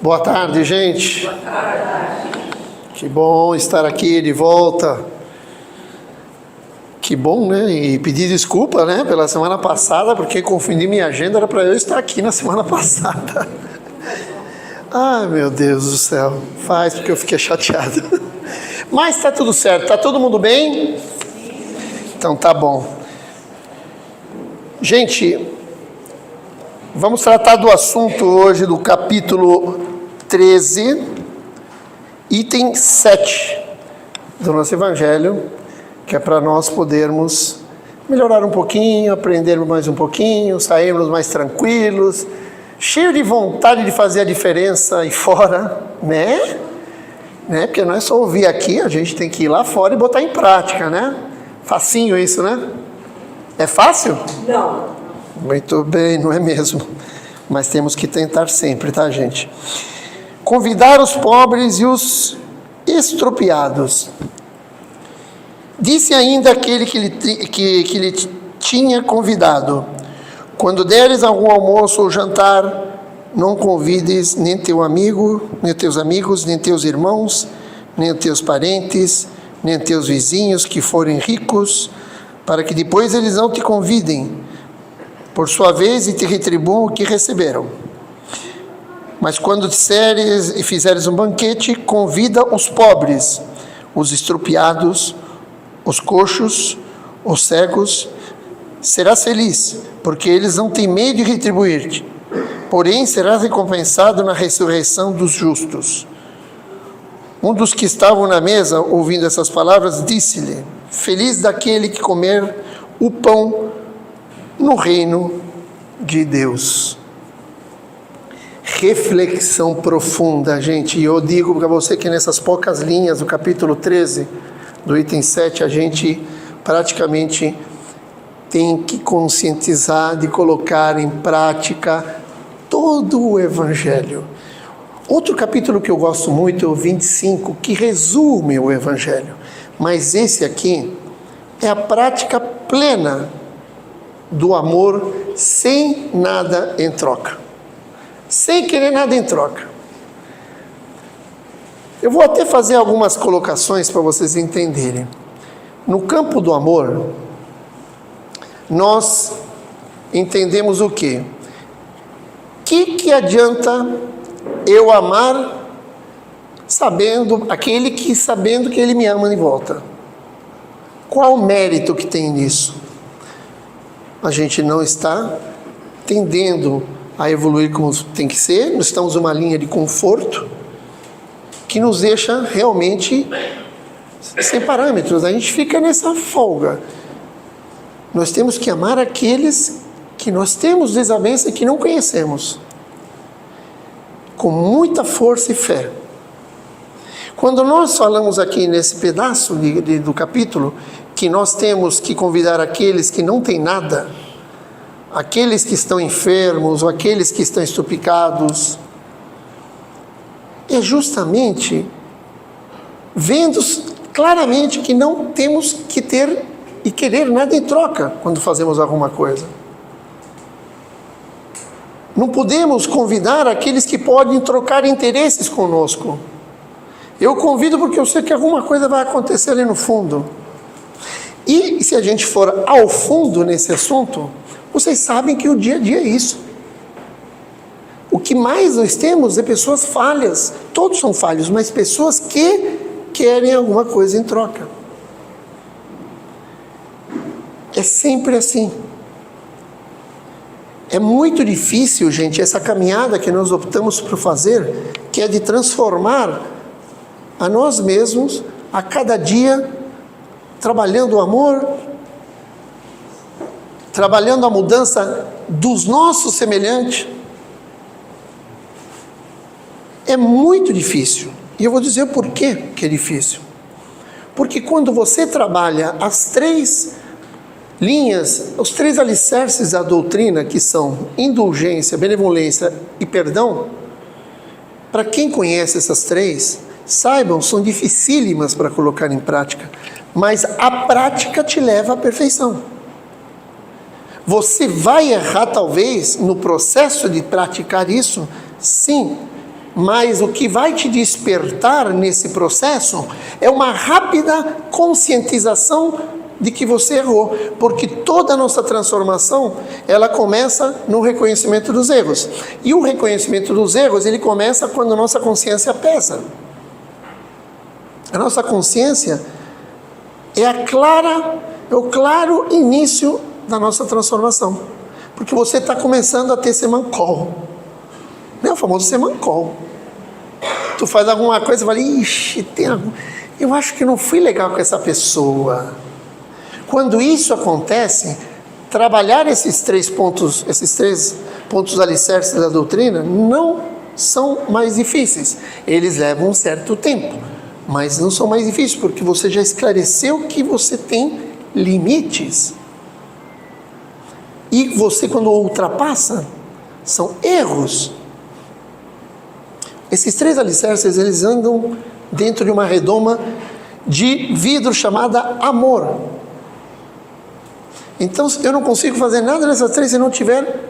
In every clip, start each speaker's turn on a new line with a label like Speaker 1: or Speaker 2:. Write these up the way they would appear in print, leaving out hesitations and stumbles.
Speaker 1: Boa tarde, gente. Boa tarde. Que bom estar aqui de volta. Que bom, né? E pedir desculpa, né, pela semana passada, porque confundi minha agenda, era para eu estar aqui na semana passada. Ai, meu Deus do céu. Faz porque eu fiquei chateado. Mas tá tudo certo. Tá todo mundo bem? Então tá bom. Gente, vamos tratar do assunto hoje do capítulo 13, item 7 do nosso Evangelho, que é para nós podermos melhorar um pouquinho, aprendermos mais um pouquinho, sairmos mais tranquilos, cheio de vontade de fazer a diferença aí fora, né? Porque não é só ouvir aqui, a gente tem que ir lá fora e botar em prática, né? Facinho isso, né? É fácil?
Speaker 2: Não.
Speaker 1: Muito bem, não é mesmo? Mas temos que tentar sempre, tá, gente? Convidar os pobres e os estropiados. Disse ainda aquele que lhe tinha convidado: quando deres algum almoço ou jantar, não convides nem teu amigo, nem teus amigos, nem teus irmãos, nem teus parentes, nem teus vizinhos que forem ricos, para que depois eles não te convidem, por sua vez, e te retribuam o que receberam. Mas quando disseres e fizeres um banquete, convida os pobres, os estropiados, os coxos, os cegos. Serás feliz, porque eles não têm medo de retribuir-te. Porém, serás recompensado na ressurreição dos justos. Um dos que estavam na mesa, ouvindo essas palavras, disse-lhe: feliz daquele que comer o pão no reino de Deus. Reflexão profunda, gente. E eu digo para você que nessas poucas linhas do capítulo 13, do item 7, a gente praticamente tem que conscientizar de colocar em prática todo o Evangelho. Outro capítulo que eu gosto muito é o 25, que resume o Evangelho. Mas esse aqui é a prática plena do amor sem nada em troca. Sem querer nada em troca. Eu vou até fazer algumas colocações para vocês entenderem. No campo do amor, nós entendemos o quê? Que adianta eu amar sabendo que ele me ama de volta? Qual o mérito que tem nisso? A gente não está tendendo a evoluir como tem que ser, nós estamos numa linha de conforto que nos deixa realmente sem parâmetros, a gente fica nessa folga. Nós temos que amar aqueles que nós temos desavença e que não conhecemos, com muita força e fé. Quando nós falamos aqui nesse pedaço do capítulo, que nós temos que convidar aqueles que não têm nada, aqueles que estão enfermos, ou aqueles que estão estupicados, é justamente vendo claramente que não temos que ter e querer nada em troca quando fazemos alguma coisa. Não podemos convidar aqueles que podem trocar interesses conosco. Eu convido porque eu sei que alguma coisa vai acontecer ali no fundo. E se a gente for ao fundo nesse assunto, vocês sabem que o dia a dia é isso. O que mais nós temos é pessoas falhas. Todos são falhos, mas pessoas que querem alguma coisa em troca. É sempre assim. É muito difícil, gente, essa caminhada que nós optamos por fazer, que é de transformar a nós mesmos, a cada dia, trabalhando o amor, trabalhando a mudança dos nossos semelhantes. É muito difícil. E eu vou dizer o porquê que é difícil. Porque quando você trabalha as três linhas, os três alicerces da doutrina, que são indulgência, benevolência e perdão, para quem conhece essas três, saibam, são dificílimas para colocar em prática, mas a prática te leva à perfeição. Você vai errar talvez no processo de praticar isso, sim, Mas o que vai te despertar nesse processo é uma rápida conscientização de que você errou, porque toda a nossa transformação, ela começa no reconhecimento dos erros. E o reconhecimento dos erros, ele começa quando a nossa consciência pesa. A nossa consciência é o claro início da nossa transformação, porque você está começando a ter semancol, né? O famoso semancol. Tu faz alguma coisa e fala, ixi, eu acho que não fui legal com essa pessoa. Quando isso acontece, trabalhar esses três pontos alicerces da doutrina não são mais difíceis. Eles levam um certo tempo, mas não são mais difíceis, porque você já esclareceu que você tem limites. E você, quando ultrapassa, são erros. Esses três alicerces, eles andam dentro de uma redoma de vidro chamada amor. Então, eu não consigo fazer nada nessas três se não tiver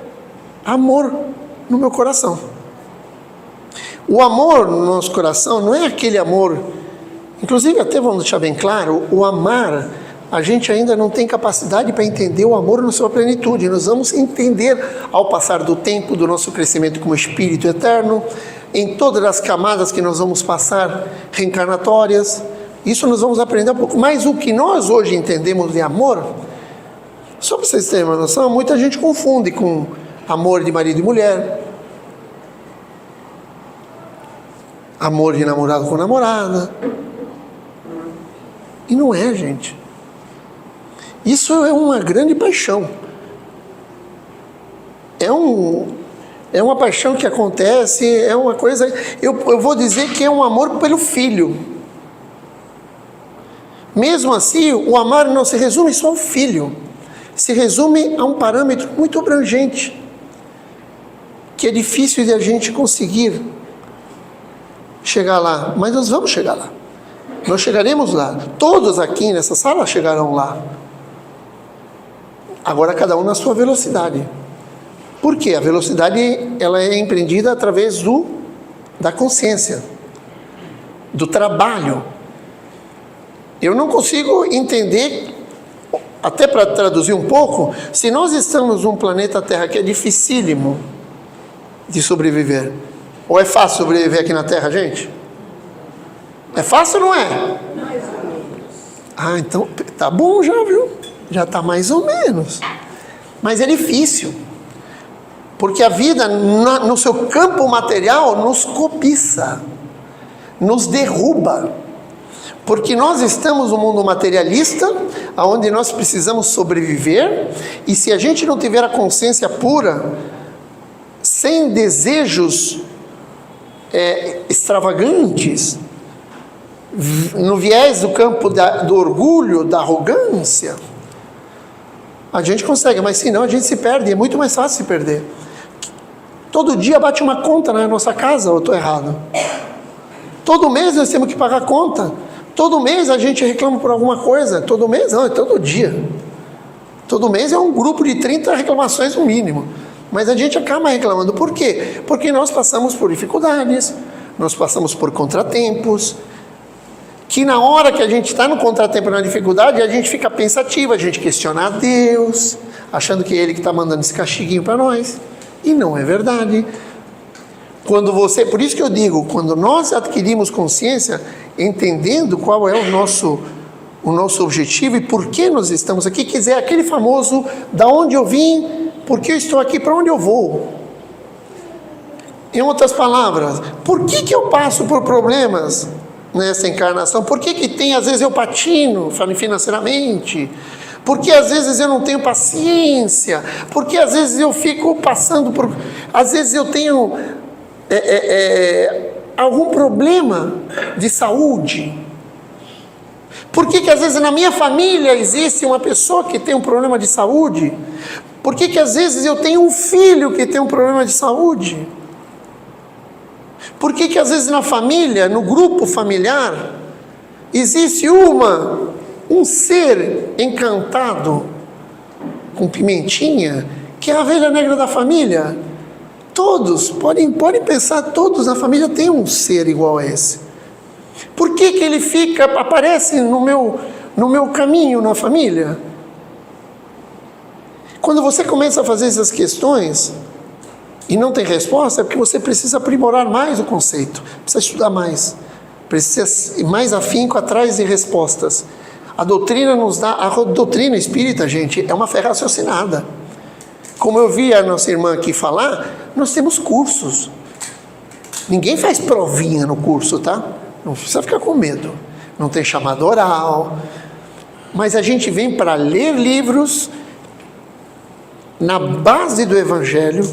Speaker 1: amor no meu coração. O amor no nosso coração não é aquele amor, inclusive até vamos deixar bem claro, o amar, a gente ainda não tem capacidade para entender o amor na sua plenitude. Nós vamos entender ao passar do tempo, do nosso crescimento como espírito eterno, em todas as camadas que nós vamos passar reencarnatórias. Isso nós vamos aprender um pouco. Mas o que nós hoje entendemos de amor, só para vocês terem uma noção, muita gente confunde com amor de marido e mulher, amor de namorado com namorada. E não é, gente. Isso é uma grande paixão. É uma paixão que acontece, é uma coisa... Eu vou dizer que é um amor pelo filho. Mesmo assim, o amar não se resume só ao filho. Se resume a um parâmetro muito abrangente, que é difícil de a gente conseguir chegar lá. Mas nós vamos chegar lá. Nós chegaremos lá. Todos aqui nessa sala chegarão lá. Agora cada um na sua velocidade. Por quê? A velocidade, ela é empreendida através da consciência, do trabalho. Eu não consigo entender, até para traduzir um pouco, se nós estamos num planeta Terra que é dificílimo de sobreviver, ou é fácil sobreviver aqui na Terra, gente? É fácil ou não é? Mais ou menos. Ah, então tá bom já, viu? Já está mais ou menos. Mas é difícil. Porque a vida, no seu campo material, nos cobiça. Nos derruba. Porque nós estamos no mundo materialista, onde nós precisamos sobreviver. E se a gente não tiver a consciência pura, sem desejos extravagantes, no viés do campo do orgulho, da arrogância, a gente consegue, mas senão a gente se perde, é muito mais fácil se perder. Todo dia bate uma conta na nossa casa, ou eu estou errado? Todo mês nós temos que pagar conta. Todo mês a gente reclama por alguma coisa. Todo mês não, é todo dia. Todo mês é um grupo de 30 reclamações no mínimo. Mas a gente acaba reclamando. Por quê? Porque nós passamos por dificuldades, nós passamos por contratempos, que na hora que a gente está no contratempo, na dificuldade, a gente fica pensativo, a gente questiona a Deus, achando que é Ele que está mandando esse castiguinho para nós. E não é verdade. Por isso que eu digo, quando nós adquirimos consciência, entendendo qual é o nosso objetivo e por que nós estamos aqui, quer dizer, aquele famoso, da onde eu vim, por que eu estou aqui, para onde eu vou. Em outras palavras, por que eu passo por problemas nessa encarnação? Por que tem, às vezes eu patino financeiramente? Porque às vezes eu não tenho paciência? Porque às vezes eu fico passando por... Às vezes eu tenho algum problema de saúde? Por que às vezes na minha família existe uma pessoa que tem um problema de saúde? Por que às vezes eu tenho um filho que tem um problema de saúde? Por que às vezes na família, no grupo familiar, existe um ser encantado com pimentinha, que é a ovelha negra da família, Todos, podem pensar, todos na família têm um ser igual a esse. Por que ele aparece no meu caminho na família? Quando você começa a fazer essas questões e não tem resposta, é porque você precisa aprimorar mais o conceito, precisa estudar mais, precisa ir mais afinco atrás de respostas. A doutrina espírita, gente, é uma fé raciocinada. Como eu vi a nossa irmã aqui falar, nós temos cursos. Ninguém faz provinha no curso, tá? Não precisa ficar com medo. Não tem chamada oral. Mas a gente vem para ler livros na base do Evangelho.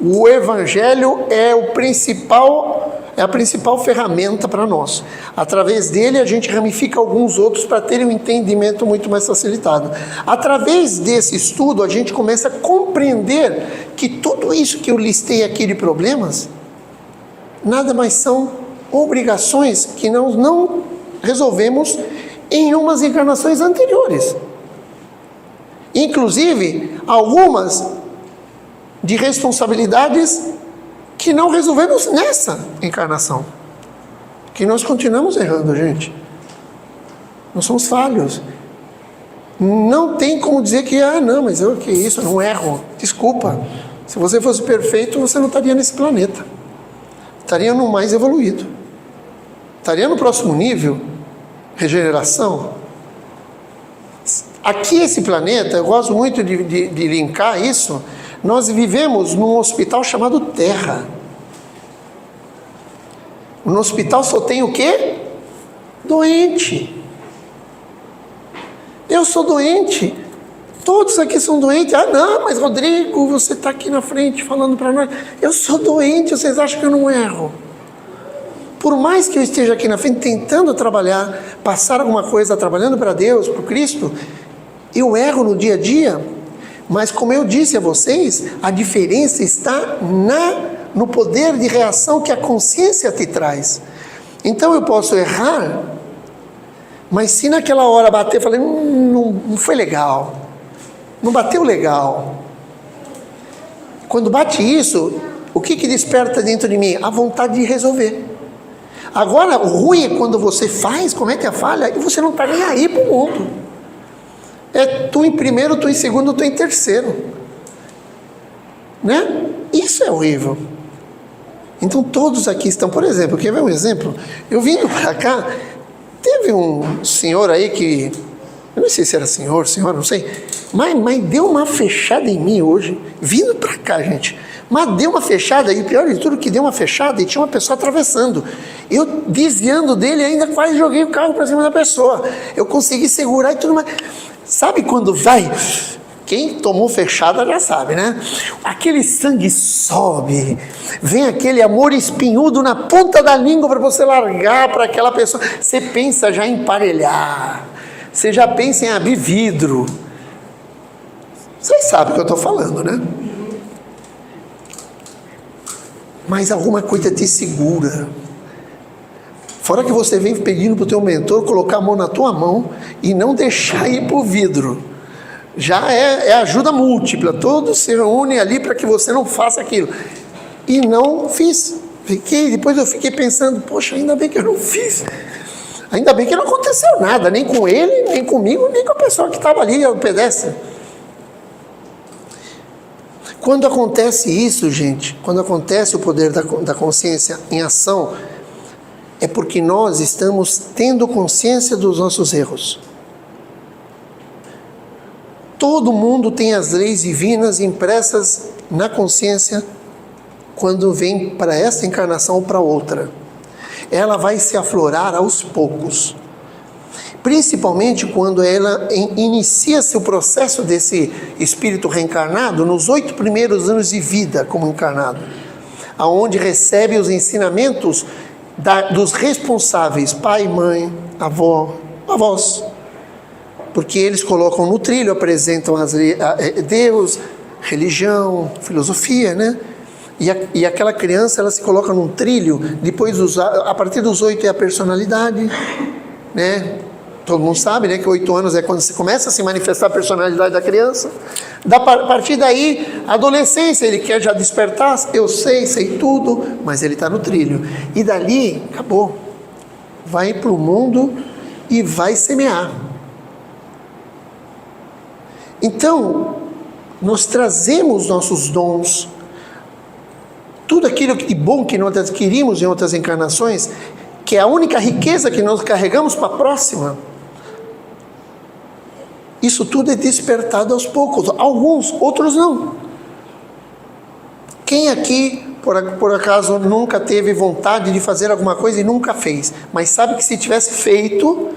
Speaker 1: O Evangelho é a principal ferramenta para nós. Através dele a gente ramifica alguns outros para terem um entendimento muito mais facilitado. Através desse estudo a gente começa a compreender que tudo isso que eu listei aqui de problemas nada mais são obrigações que nós não resolvemos em umas encarnações anteriores. Inclusive, algumas de responsabilidades que não resolvemos nessa encarnação. Que nós continuamos errando, gente. Nós somos falhos. Não tem como dizer que, não, mas que isso, eu não erro. Desculpa. Se você fosse perfeito, você não estaria nesse planeta. Estaria no mais evoluído. Estaria no próximo nível, regeneração. Aqui, esse planeta, eu gosto muito de linkar isso, nós vivemos num hospital chamado Terra. No hospital só tem o quê? Doente. Eu sou doente. Todos aqui são doentes. Não, mas Rodrigo, você está aqui na frente falando para nós. Eu sou doente, vocês acham que eu não erro? Por mais que eu esteja aqui na frente tentando trabalhar, passar alguma coisa, trabalhando para Deus, para o Cristo, eu erro no dia a dia. Mas como eu disse a vocês, a diferença está no poder de reação que a consciência te traz. Então eu posso errar, mas se naquela hora bater, falei, não foi legal, não bateu legal. Quando bate isso, o que desperta dentro de mim? A vontade de resolver. Agora, o ruim é quando você comete a falha e você não está nem aí para o mundo. É tu em primeiro, tu em segundo, tu em terceiro. Né? Isso é horrível. Então todos aqui estão, por exemplo, quer ver um exemplo? Eu vindo para cá, teve um senhor aí que, eu não sei se era senhora, não sei, mas deu uma fechada em mim hoje, vindo para cá, gente. Mas deu uma fechada, e pior de tudo que deu uma fechada e tinha uma pessoa atravessando. Eu desviando dele, ainda quase joguei o carro para cima da pessoa. Eu consegui segurar e tudo mais. Sabe quando vai? Quem tomou fechada já sabe, né? Aquele sangue sobe, vem aquele amor espinhudo na ponta da língua para você largar para aquela pessoa. Você pensa já em emparelhar, você já pensa em abrir vidro. Vocês sabem o que eu estou falando, né? Mas alguma coisa te segura. Fora que você vem pedindo para o teu mentor colocar a mão na tua mão e não deixar ir para o vidro. Já é ajuda múltipla. Todos se reúnem ali para que você não faça aquilo. E não fiz. Depois eu fiquei pensando, poxa, ainda bem que eu não fiz. Ainda bem que não aconteceu nada, nem com ele, nem comigo, nem com a pessoa que estava ali, o pedestre. Quando acontece isso, gente, quando acontece o poder da consciência em ação, é porque nós estamos tendo consciência dos nossos erros. Todo mundo tem as leis divinas impressas na consciência quando vem para essa encarnação ou para outra. Ela vai se aflorar aos poucos. Principalmente quando ela inicia-se o processo desse espírito reencarnado nos 8 primeiros anos de vida como encarnado, aonde recebe os ensinamentos dos responsáveis, pai, mãe, avós, porque eles colocam no trilho, apresentam Deus, religião, filosofia, né? E aquela criança, ela se coloca num trilho, depois a partir dos 8 é a personalidade, né? Todo mundo sabe, né, que 8 anos é quando se começa a se manifestar a personalidade da criança. A partir daí, adolescência, ele quer já despertar, eu sei tudo, mas ele está no trilho. E dali, acabou. Vai para o mundo e vai semear. Então, nós trazemos nossos dons, tudo aquilo de bom que nós adquirimos em outras encarnações, que é a única riqueza que nós carregamos para a próxima. Isso tudo é despertado aos poucos, alguns, outros não. Quem aqui, por acaso, nunca teve vontade de fazer alguma coisa e nunca fez, mas sabe que se tivesse feito,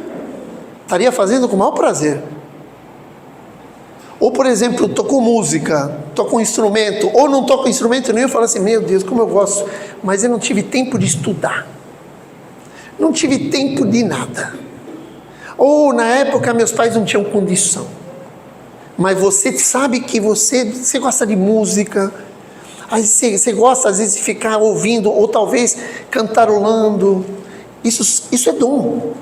Speaker 1: estaria fazendo com o maior prazer? Ou, por exemplo, tocou música, tocou um instrumento, ou não toca instrumento nenhum e fala assim, meu Deus, como eu gosto, mas eu não tive tempo de estudar, não tive tempo de nada. Ou na época meus pais não tinham condição. Mas você sabe que você gosta de música, você gosta às vezes de ficar ouvindo, ou talvez cantarolando. Isso é dom.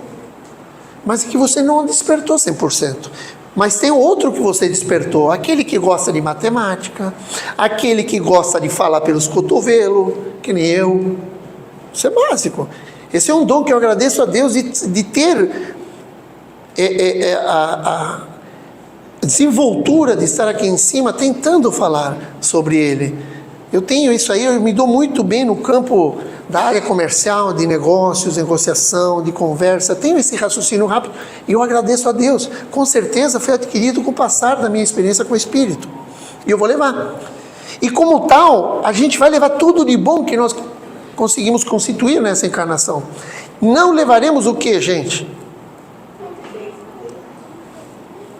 Speaker 1: Mas é que você não despertou 100%. Mas tem outro que você despertou, aquele que gosta de matemática, aquele que gosta de falar pelos cotovelos, que nem eu. Isso é básico. Esse é um dom que eu agradeço a Deus de ter a desenvoltura de estar aqui em cima tentando falar sobre ele. Eu tenho isso aí, eu me dou muito bem no campo da área comercial, de negócios, negociação, de conversa, tenho esse raciocínio rápido e eu agradeço a Deus. Com certeza foi adquirido com o passar da minha experiência com o Espírito. E eu vou levar. E como tal, a gente vai levar tudo de bom que nós conseguimos constituir nessa encarnação. Não levaremos o que, gente?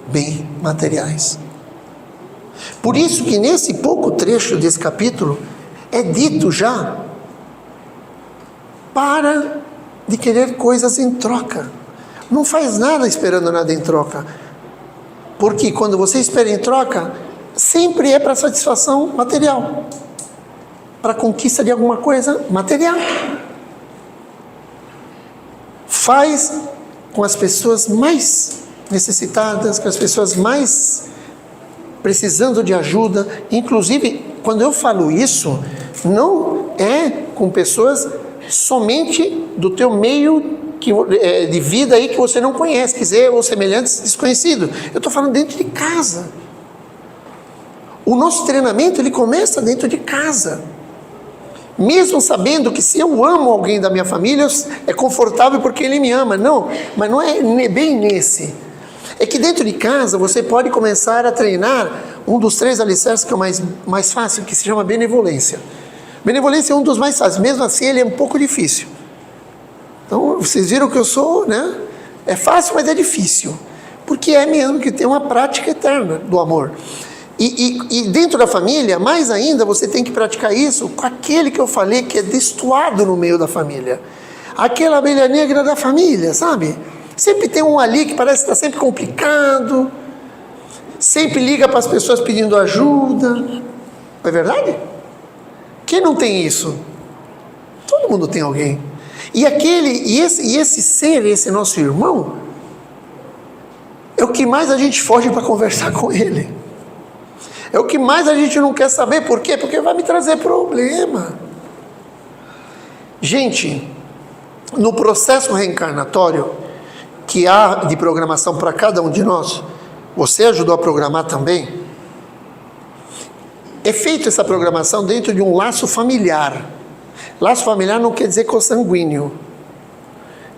Speaker 1: Bem materiais. Por isso que nesse pouco trecho desse capítulo é dito já, para de querer coisas em troca. Não faz nada esperando nada em troca. Porque quando você espera em troca, sempre é para satisfação material, para conquista de alguma coisa material. Faz com as pessoas mais necessitadas, com as pessoas mais precisando de ajuda. Inclusive, quando eu falo isso, não é com pessoas somente do teu meio de vida aí que você não conhece, quer dizer, ou semelhantes desconhecidos. Eu estou falando dentro de casa. O nosso treinamento, ele começa dentro de casa. Mesmo sabendo que se eu amo alguém da minha família, é confortável porque ele me ama. Não, mas não é bem nesse. É que dentro de casa você pode começar a treinar um dos 3 alicerces que é o mais fácil, que se chama benevolência. Benevolência é um dos mais fáceis, mesmo assim ele é um pouco difícil. Então vocês viram que eu sou, né? É fácil, mas é difícil. Porque é mesmo que tem uma prática eterna do amor. E dentro da família, mais ainda, você tem que praticar isso com aquele que eu falei que é destoado no meio da família. Aquela abelha negra da família, sabe? Sempre tem um ali que parece que está sempre complicado, sempre liga para as pessoas pedindo ajuda. Não é verdade? Quem não tem isso? Todo mundo tem alguém. E esse ser, esse nosso irmão, é o que mais a gente foge para conversar com ele. É o que mais a gente não quer saber. Por quê? Porque vai me trazer problema. Gente, no processo reencarnatório que há de programação para cada um de nós, você ajudou a programar também, é feita essa programação dentro de um laço familiar. Laço familiar não quer dizer consanguíneo,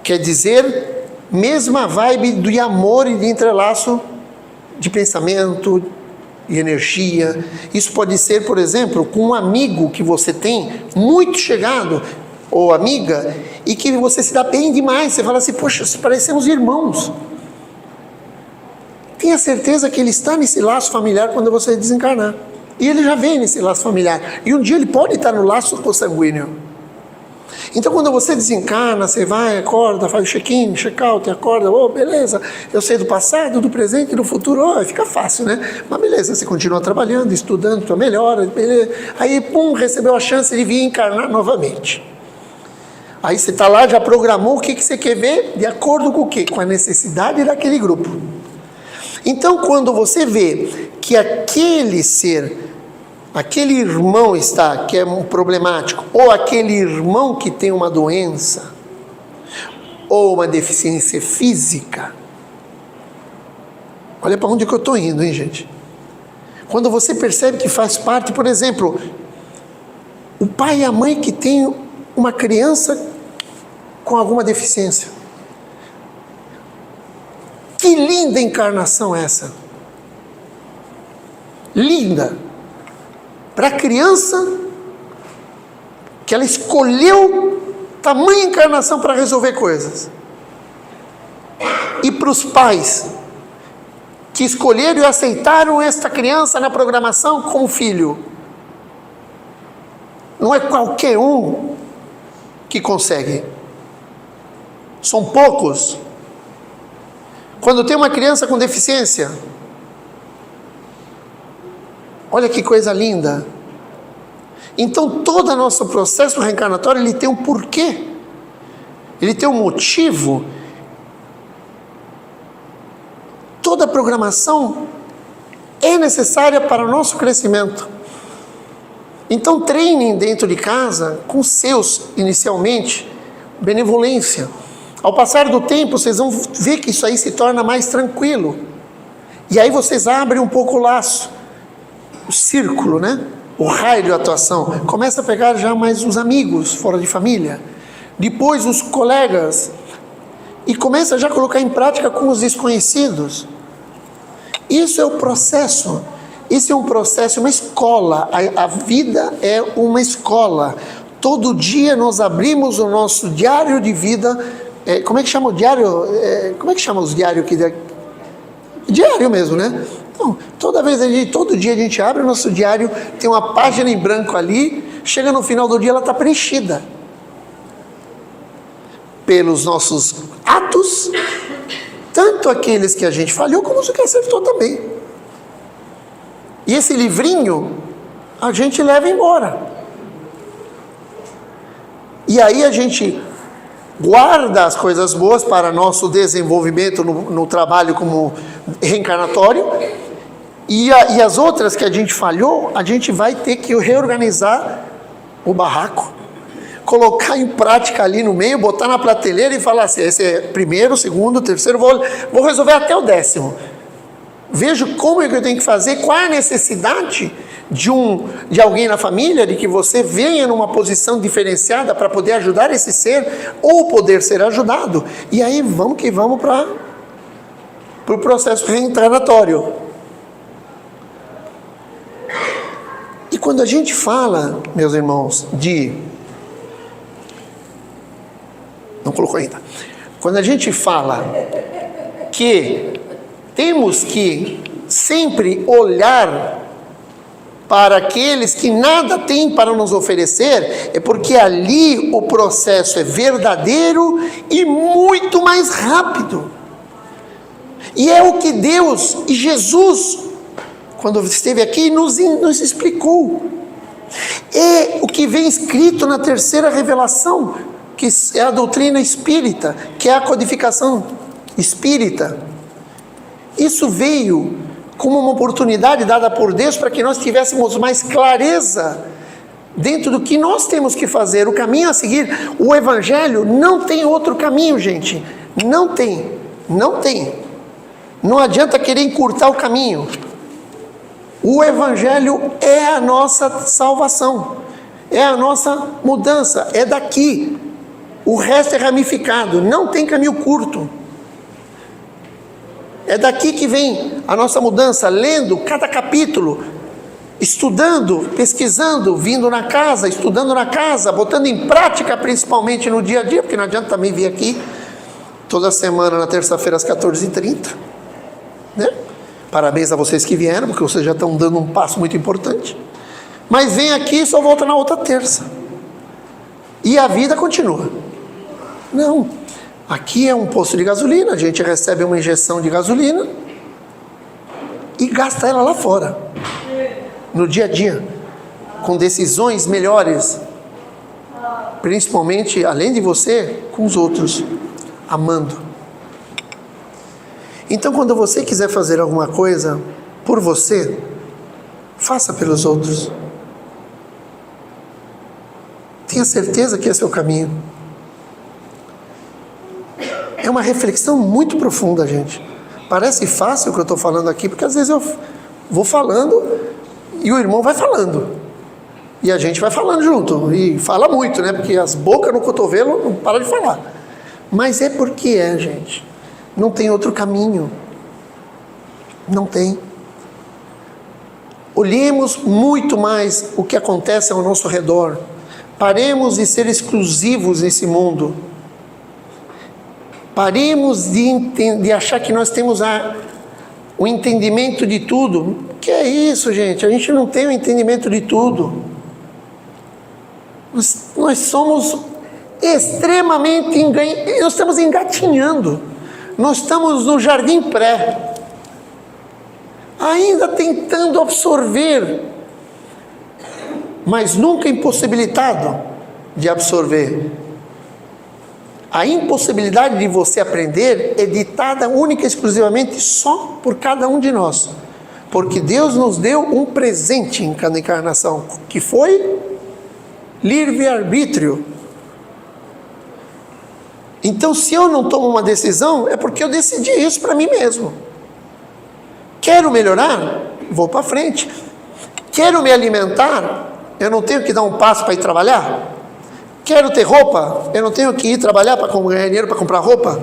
Speaker 1: quer dizer mesma vibe de amor e de entrelaço de pensamento e energia. Isso pode ser, por exemplo, com um amigo que você tem, muito chegado, ou amiga, e que você se dá bem demais. Você fala assim, poxa, parecemos irmãos. Tenha certeza que ele está nesse laço familiar quando você desencarnar. E ele já vem nesse laço familiar. E um dia ele pode estar no laço consanguíneo. Então, quando você desencarna, você vai, acorda, faz o check-in, check-out, acorda, beleza, eu sei do passado, do presente e do futuro, fica fácil, né? Mas beleza, você continua trabalhando, estudando, então melhora, beleza. Aí, recebeu a chance de vir encarnar novamente. Aí você está lá, já programou o que você quer ver, de acordo com o quê? Com a necessidade daquele grupo. Então, quando você vê que aquele ser, aquele irmão que é um problemático, ou aquele irmão que tem uma doença, ou uma deficiência física, olha para onde que eu estou indo, hein, gente? Quando você percebe que faz parte, por exemplo, o pai e a mãe que tem uma criança com alguma deficiência. Que linda encarnação essa! Linda! Para a criança, que ela escolheu tamanha encarnação para resolver coisas. E para os pais, que escolheram e aceitaram esta criança na programação como filho. Não é qualquer um que consegue. São poucos. Quando tem uma criança com deficiência, olha que coisa linda. Então todo o nosso processo reencarnatório, ele tem um porquê. Ele tem um motivo. Toda a programação é necessária para o nosso crescimento. Então treinem dentro de casa com seus, inicialmente, benevolência. Ao passar do tempo, vocês vão ver que isso aí se torna mais tranquilo. E aí vocês abrem um pouco o laço, o círculo, né? O raio de atuação. Começa a pegar já mais os amigos fora de família. Depois os colegas. E começa já a colocar em prática com os desconhecidos. Isso é o processo. Isso é um processo, uma escola. A vida é uma escola. Todo dia nós abrimos o nosso diário de vida. Como é que chama o diário? Como é que chama os diários aqui? Diário mesmo, né? Então, todo dia a gente abre o nosso diário, tem uma página em branco ali, chega no final do dia, ela está preenchida. Pelos nossos atos, tanto aqueles que a gente falhou, como os que acertou também. E esse livrinho, a gente leva embora. E aí a gente guarda as coisas boas para nosso desenvolvimento no trabalho como reencarnatório, e as outras que a gente falhou, a gente vai ter que reorganizar o barraco, colocar em prática ali no meio, botar na prateleira e falar assim, esse é primeiro, segundo, terceiro, vou resolver até o 10º. Vejo como é que eu tenho que fazer, qual é a necessidade de alguém na família, de que você venha numa posição diferenciada para poder ajudar esse ser, ou poder ser ajudado. E aí vamos que vamos para o processo reencarnatório. E quando a gente fala, meus irmãos, não colocou ainda. Quando a gente fala que temos que sempre olhar para aqueles que nada têm para nos oferecer, é porque ali o processo é verdadeiro e muito mais rápido. E é o que Deus e Jesus, quando esteve aqui, nos explicou. É o que vem escrito na terceira revelação, que é a doutrina espírita, que é a codificação espírita. Isso veio como uma oportunidade dada por Deus para que nós tivéssemos mais clareza dentro do que nós temos que fazer, o caminho a seguir. O Evangelho não tem outro caminho, gente. Não tem. Não adianta querer encurtar o caminho. O Evangelho é a nossa salvação, é a nossa mudança, é daqui. O resto é ramificado, não tem caminho curto. É daqui que vem a nossa mudança, lendo cada capítulo, estudando, pesquisando, vindo na casa, estudando na casa, botando em prática principalmente no dia a dia, porque não adianta também vir aqui toda semana na terça-feira às 14h30, né? Parabéns a vocês que vieram, porque vocês já estão dando um passo muito importante. Mas vem aqui e só volta na outra terça. E a vida continua. Não. Aqui é um posto de gasolina, a gente recebe uma injeção de gasolina e gasta ela lá fora, no dia a dia, com decisões melhores, principalmente, além de você, com os outros, amando. Então, quando você quiser fazer alguma coisa por você, faça pelos outros. Tenha certeza que esse é o caminho. É uma reflexão muito profunda, gente. Parece fácil o que eu estou falando aqui, porque às vezes eu vou falando e o irmão vai falando. E a gente vai falando junto. E fala muito, né? Porque as bocas no cotovelo não param de falar. Mas é porque gente. Não tem outro caminho. Não tem. Olhemos muito mais o que acontece ao nosso redor. Paremos de ser exclusivos nesse mundo. Paremos de achar que nós temos o entendimento de tudo. Que é isso, gente? A gente não tem o entendimento de tudo. Nós somos extremamente nós estamos engatinhando. Nós estamos no jardim pré. Ainda tentando absorver, mas nunca impossibilitado de absorver. A impossibilidade de você aprender é ditada única e exclusivamente só por cada um de nós. Porque Deus nos deu um presente em cada encarnação, que foi livre-arbítrio. Então, se eu não tomo uma decisão, é porque eu decidi isso para mim mesmo. Quero melhorar? Vou para frente. Quero me alimentar? Eu não tenho que dar um passo para ir trabalhar? Quero ter roupa? Eu não tenho que ir trabalhar para ganhar dinheiro para comprar roupa?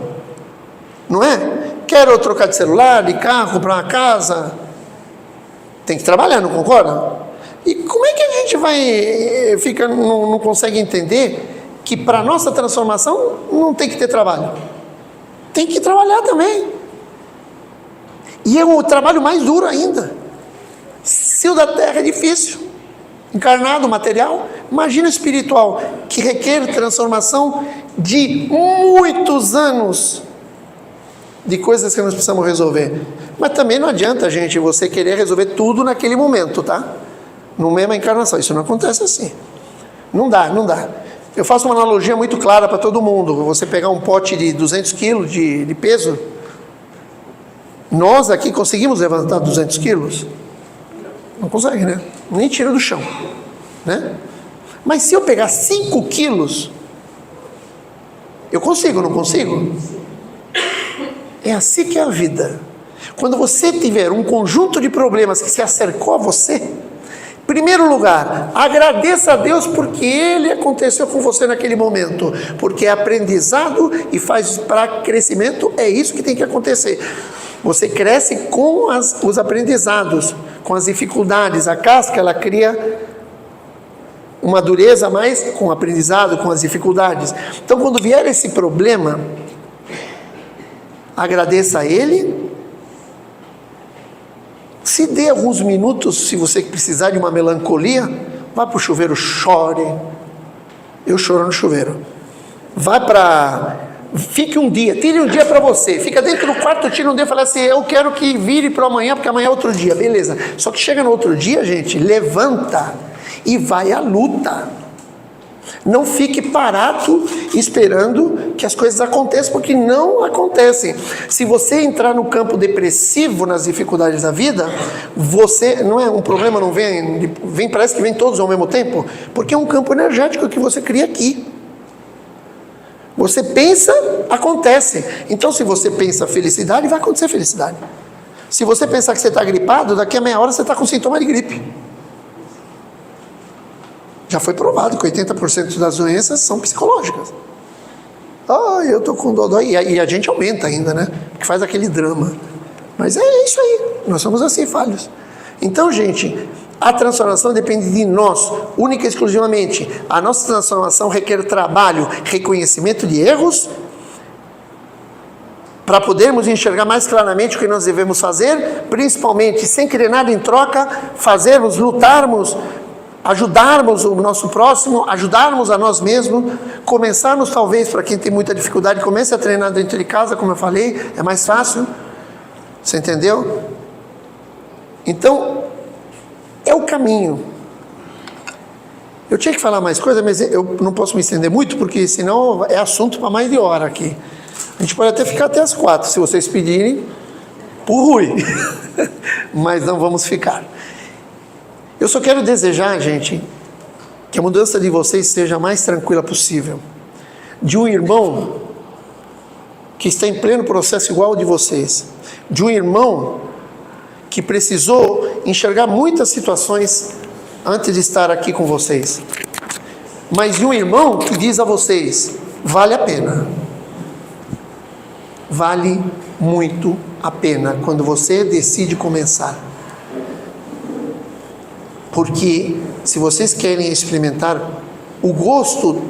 Speaker 1: Não é? Quero trocar de celular, de carro, comprar uma casa? Tem que trabalhar, não concorda? E como é que a gente não consegue entender que para a nossa transformação não tem que ter trabalho? Tem que trabalhar também. E é o trabalho mais duro ainda. Se o da terra é difícil, encarnado, material, imagina o espiritual, que requer transformação de muitos anos de coisas que nós precisamos resolver. Mas também não adianta, gente, você querer resolver tudo naquele momento, tá? No mesma encarnação, isso não acontece assim. Não dá. Eu faço uma analogia muito clara para todo mundo. Você pegar um pote de 200 quilos de peso, nós aqui conseguimos levantar 200 quilos? Não consegue, né? Nem tira do chão, né? Mas se eu pegar 5 quilos, eu consigo, não consigo? É assim que é a vida. Quando você tiver um conjunto de problemas que se acercou a você, em primeiro lugar, agradeça a Deus porque Ele aconteceu com você naquele momento, porque é aprendizado e faz para crescimento, é isso que tem que acontecer. Você cresce com os aprendizados, com as dificuldades. A casca, ela cria uma dureza mais com o aprendizado, com as dificuldades. Então, quando vier esse problema, agradeça a Ele. Se dê alguns minutos, se você precisar de uma melancolia, vá para o chuveiro, chore. Eu choro no chuveiro. Fique um dia, tire um dia para você. Fica dentro do quarto, tira um dia e fala assim, eu quero que vire para amanhã, porque amanhã é outro dia. Beleza. Só que chega no outro dia, gente, levanta e vai à luta. Não fique parado esperando que as coisas aconteçam, porque não acontecem. Se você entrar no campo depressivo, nas dificuldades da vida, você, não é um problema, não vem, parece que vem todos ao mesmo tempo, porque é um campo energético que você cria aqui. Você pensa, acontece. Então, se você pensa felicidade, vai acontecer felicidade. Se você pensar que você está gripado, daqui a meia hora você está com sintoma de gripe. Já foi provado que 80% das doenças são psicológicas. Eu estou com dodói. E a gente aumenta ainda, né? Que faz aquele drama. Mas é isso aí. Nós somos assim, falhos. Então, gente, a transformação depende de nós, única e exclusivamente. A nossa transformação requer trabalho, reconhecimento de erros, para podermos enxergar mais claramente o que nós devemos fazer, principalmente, sem querer nada em troca, fazermos, lutarmos, ajudarmos o nosso próximo, ajudarmos a nós mesmos, começarmos talvez, para quem tem muita dificuldade, comece a treinar dentro de casa, como eu falei, é mais fácil, você entendeu? Então, é o caminho. Eu tinha que falar mais coisa, mas eu não posso me estender muito, porque senão é assunto para mais de hora aqui. A gente pode até ficar até as 4, se vocês pedirem, por ruim, mas não vamos ficar. Eu só quero desejar, gente, que a mudança de vocês seja a mais tranquila possível. De um irmão que está em pleno processo igual ao de vocês. De um irmão que precisou enxergar muitas situações antes de estar aqui com vocês. Mas de um irmão que diz a vocês, vale a pena. Vale muito a pena quando você decide começar. Porque se vocês querem experimentar o gosto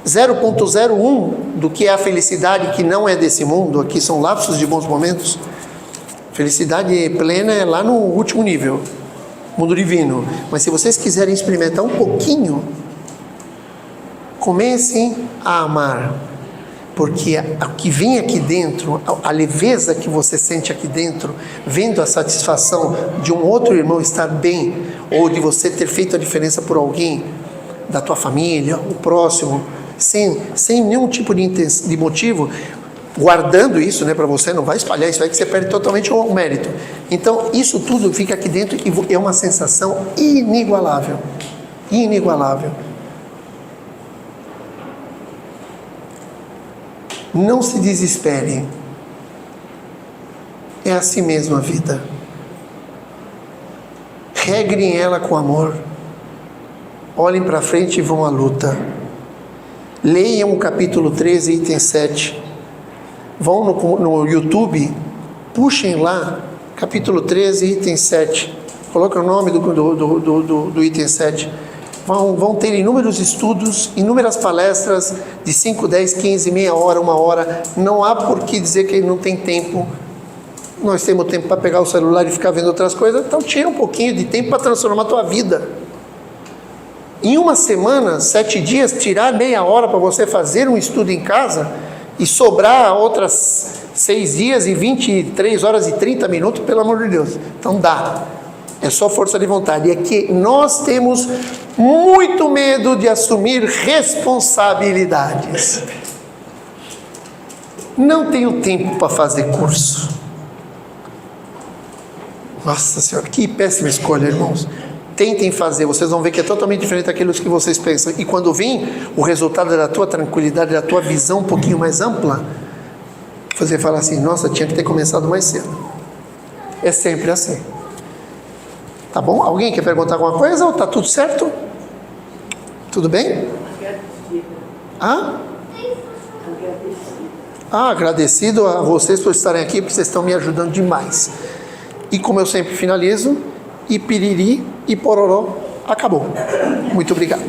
Speaker 1: 0.01 do que é a felicidade que não é desse mundo, aqui são lapsos de bons momentos, felicidade plena é lá no último nível, mundo divino. Mas se vocês quiserem experimentar um pouquinho, comecem a amar, porque o que vem aqui dentro, a leveza que você sente aqui dentro, vendo a satisfação de um outro irmão estar bem, ou de você ter feito a diferença por alguém, da tua família, o próximo, sem nenhum tipo de motivo, guardando isso, né, para você, não vai espalhar isso aí que você perde totalmente o mérito. Então, isso tudo fica aqui dentro e é uma sensação inigualável. Inigualável. Não se desespere. É assim mesmo a vida. Regrem ela com amor. Olhem para frente e vão à luta. Leiam o capítulo 13, item 7. Vão no YouTube, puxem lá, capítulo 13, item 7. Coloca o nome do item 7. Vão ter inúmeros estudos, inúmeras palestras de 5, 10, 15, meia hora, 1 hora. Não há por que dizer que não tem tempo. Nós temos tempo para pegar o celular e ficar vendo outras coisas. Então tira um pouquinho de tempo para transformar a tua vida. Em uma semana, 7 dias, tirar meia hora para você fazer um estudo em casa e sobrar outras 6 dias e 23 horas e 30 minutos, pelo amor de Deus. Então dá. É só força de vontade. É que nós temos muito medo de assumir responsabilidades. Não tenho tempo para fazer curso. Nossa Senhora, que péssima escolha, irmãos. Tentem fazer, vocês vão ver que é totalmente diferente daquilo que vocês pensam. E quando vem o resultado da tua tranquilidade, da tua visão um pouquinho mais ampla, você fala assim, nossa, tinha que ter começado mais cedo. É sempre assim. Tá bom? Alguém quer perguntar alguma coisa ou está tudo certo? Tudo bem? Agradecido a vocês por estarem aqui, porque vocês estão me ajudando demais. E como eu sempre finalizo, e piriri e pororó, acabou. Muito obrigado.